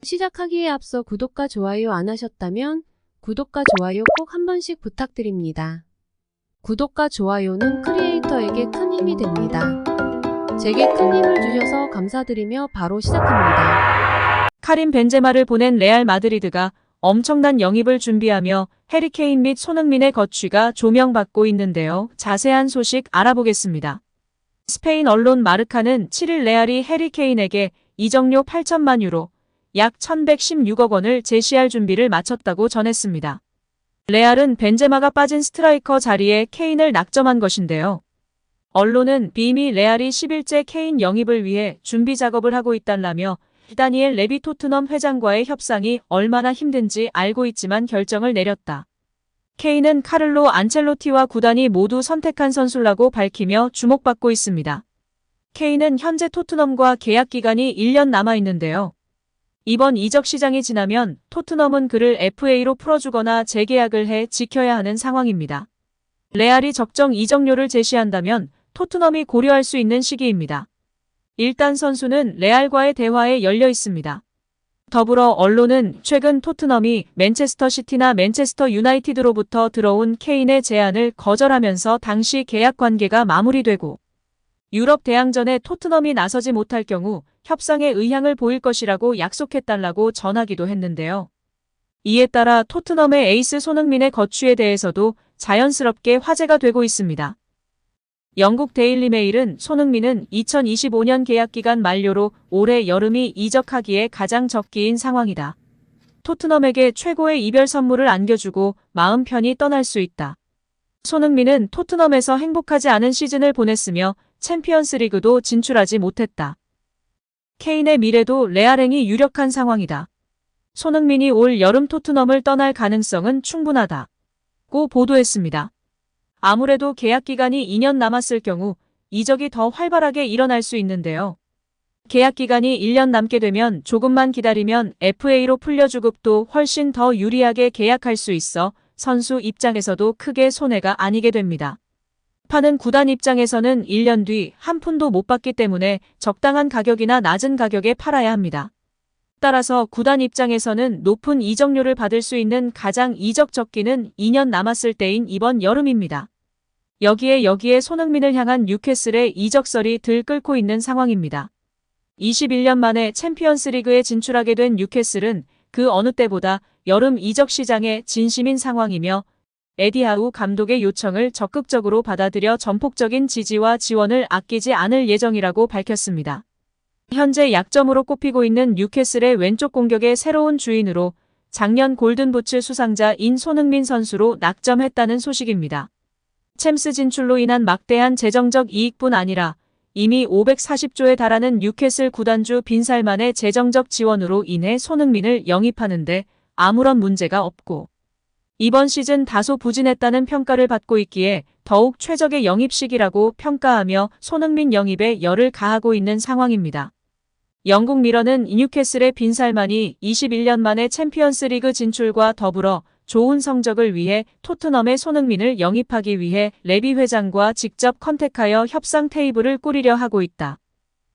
시작하기에 앞서 구독과 좋아요 안 하셨다면 구독과 좋아요 꼭 한 번씩 부탁드립니다. 구독과 좋아요는 크리에이터에게 큰 힘이 됩니다. 제게 큰 힘을 주셔서 감사드리며 바로 시작합니다. 카림 벤제마를 보낸 레알 마드리드가 엄청난 영입을 준비하며 해리 케인 및 손흥민의 거취가 조명받고 있는데요. 자세한 소식 알아보겠습니다. 스페인 언론 마르카는 7일 레알이 해리 케인에게 이적료 8천만 유로, 약 1116억 원을 제시할 준비를 마쳤다고 전했습니다. 레알은 벤제마가 빠진 스트라이커 자리에 케인을 낙점한 것인데요. 언론은 빔이 레알이 10일째 케인 영입을 위해 준비 작업을 하고 있다라며 다니엘 레비 토트넘 회장과의 협상이 얼마나 힘든지 알고 있지만 결정을 내렸다. 케인은 카를로 안첼로티와 구단이 모두 선택한 선수라고 밝히며 주목받고 있습니다. 케인은 현재 토트넘과 계약 기간이 1년 남아 있는데요. 이번 이적 시장이 지나면 토트넘은 그를 FA로 풀어주거나 재계약을 해 지켜야 하는 상황입니다. 레알이 적정 이적료를 제시한다면 토트넘이 고려할 수 있는 시기입니다. 일단 선수는 레알과의 대화에 열려 있습니다. 더불어 언론은 최근 토트넘이 맨체스터 시티나 맨체스터 유나이티드로부터 들어온 케인의 제안을 거절하면서 당시 계약 관계가 마무리되고 유럽 대항전에 토트넘이 나서지 못할 경우 협상에 의향을 보일 것이라고 약속해달라고 전하기도 했는데요. 이에 따라 토트넘의 에이스 손흥민의 거취에 대해서도 자연스럽게 화제가 되고 있습니다. 영국 데일리 메일은 손흥민은 2025년 계약기간 만료로 올해 여름이 이적하기에 가장 적기인 상황이다. 토트넘에게 최고의 이별 선물을 안겨주고 마음 편히 떠날 수 있다. 손흥민은 토트넘에서 행복하지 않은 시즌을 보냈으며 챔피언스리그도 진출하지 못했다. 케인의 미래도 레알행이 유력한 상황이다. 손흥민이 올 여름 토트넘을 떠날 가능성은 충분하다고 보도했습니다. 아무래도 계약 기간이 2년 남았을 경우 이적이 더 활발하게 일어날 수 있는데요. 계약 기간이 1년 남게 되면 조금만 기다리면 FA로 풀려주급도 훨씬 더 유리하게 계약할 수 있어 선수 입장에서도 크게 손해가 아니게 됩니다. 파는 구단 입장에서는 1년 뒤 한 푼도 못 받기 때문에 적당한 가격이나 낮은 가격에 팔아야 합니다. 따라서 구단 입장에서는 높은 이적료를 받을 수 있는 가장 이적 적기는 2년 남았을 때인 이번 여름입니다. 여기에 손흥민을 향한 뉴캐슬의 이적설이 들끓고 있는 상황입니다. 21년 만에 챔피언스리그에 진출하게 된 뉴캐슬은 그 어느 때보다 여름 이적 시장에 진심인 상황이며 에디 하우 감독의 요청을 적극적으로 받아들여 전폭적인 지지와 지원을 아끼지 않을 예정이라고 밝혔습니다. 현재 약점으로 꼽히고 있는 뉴캐슬의 왼쪽 공격의 새로운 주인으로 작년 골든부츠 수상자인 손흥민 선수로 낙점했다는 소식입니다. 챔스 진출로 인한 막대한 재정적 이익뿐 아니라 이미 540조에 달하는 뉴캐슬 구단주 빈살만의 재정적 지원으로 인해 손흥민을 영입하는 데 아무런 문제가 없고 이번 시즌 다소 부진했다는 평가를 받고 있기에 더욱 최적의 영입 시기라고 평가하며 손흥민 영입에 열을 가하고 있는 상황입니다. 영국 미러는 뉴캐슬의 빈살만이 21년 만에 챔피언스리그 진출과 더불어 좋은 성적을 위해 토트넘의 손흥민을 영입하기 위해 레비 회장과 직접 컨택하여 협상 테이블을 꾸리려 하고 있다.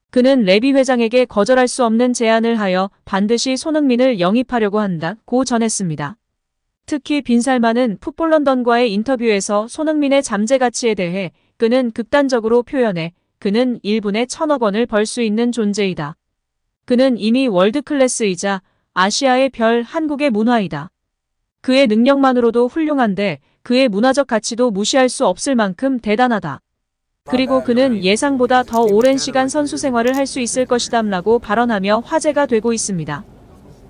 그는 레비 회장에게 거절할 수 없는 제안을 하여 반드시 손흥민을 영입하려고 한다고 전했습니다. 특히 빈살만은 풋볼 런던과의 인터뷰에서 손흥민의 잠재 가치에 대해 그는 극단적으로 표현해 그는 1분에 1,000억 원을 벌 수 있는 존재이다. 그는 이미 월드클래스이자 아시아의 별 한국의 문화이다. 그의 능력만으로도 훌륭한데 그의 문화적 가치도 무시할 수 없을 만큼 대단하다. 그리고 그는 예상보다 더 오랜 시간 선수 생활을 할 수 있을 것이다라고 발언하며 화제가 되고 있습니다.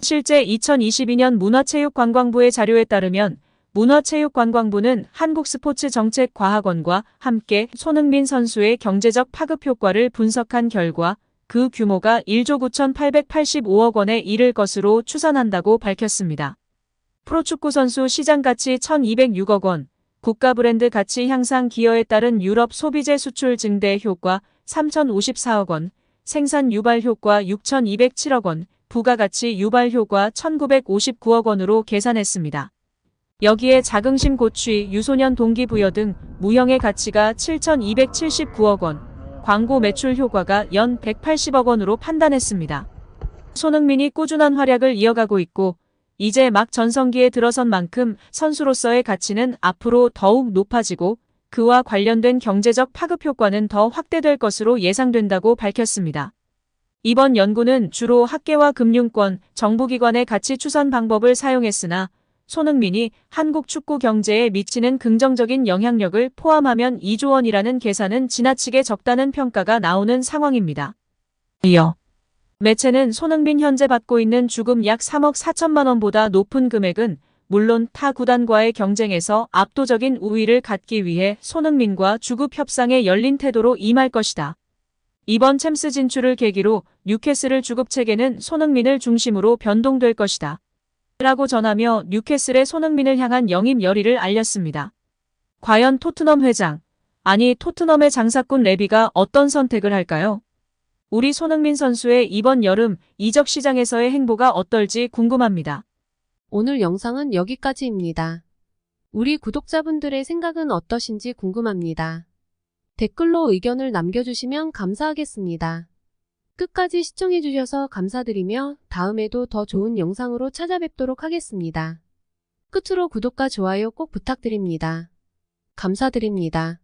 실제 2022년 문화체육관광부의 자료에 따르면 문화체육관광부는 한국스포츠정책과학원과 함께 손흥민 선수의 경제적 파급 효과를 분석한 결과 그 규모가 1조 9,885억 원에 이를 것으로 추산한다고 밝혔습니다. 프로축구 선수 시장가치 1,206억 원, 국가 브랜드 가치 향상 기여에 따른 유럽 소비재 수출 증대 효과 3,054억 원, 생산 유발 효과 6,207억 원, 부가가치 유발 효과 1,959억 원으로 계산했습니다. 여기에 자긍심 고취, 유소년 동기부여 등 무형의 가치가 7,279억 원, 광고 매출 효과가 연 180억 원으로 판단했습니다. 손흥민이 꾸준한 활약을 이어가고 있고 이제 막 전성기에 들어선 만큼 선수로서의 가치는 앞으로 더욱 높아지고 그와 관련된 경제적 파급 효과는 더 확대될 것으로 예상된다고 밝혔습니다. 이번 연구는 주로 학계와 금융권, 정부기관의 가치 추산 방법을 사용했으나 손흥민이 한국 축구 경제에 미치는 긍정적인 영향력을 포함하면 2조 원이라는 계산은 지나치게 적다는 평가가 나오는 상황입니다. 이어 매체는 손흥민 현재 받고 있는 주급 약 3억 4천만 원보다 높은 금액은 물론 타 구단과의 경쟁에서 압도적인 우위를 갖기 위해 손흥민과 주급 협상에 열린 태도로 임할 것이다. 이번 챔스 진출을 계기로 뉴캐슬의 주급 체계는 손흥민을 중심으로 변동될 것이다. 라고 전하며 뉴캐슬의 손흥민을 향한 영입 열의를 알렸습니다. 과연 토트넘 회장, 아니 토트넘의 장사꾼 레비가 어떤 선택을 할까요? 우리 손흥민 선수의 이번 여름 이적 시장에서의 행보가 어떨지 궁금합니다. 오늘 영상은 여기까지입니다. 우리 구독자분들의 생각은 어떠신지 궁금합니다. 댓글로 의견을 남겨주시면 감사하겠습니다. 끝까지 시청해주셔서 감사드리며 다음에도 더 좋은 영상으로 찾아뵙도록 하겠습니다. 끝으로 구독과 좋아요 꼭 부탁드립니다. 감사드립니다.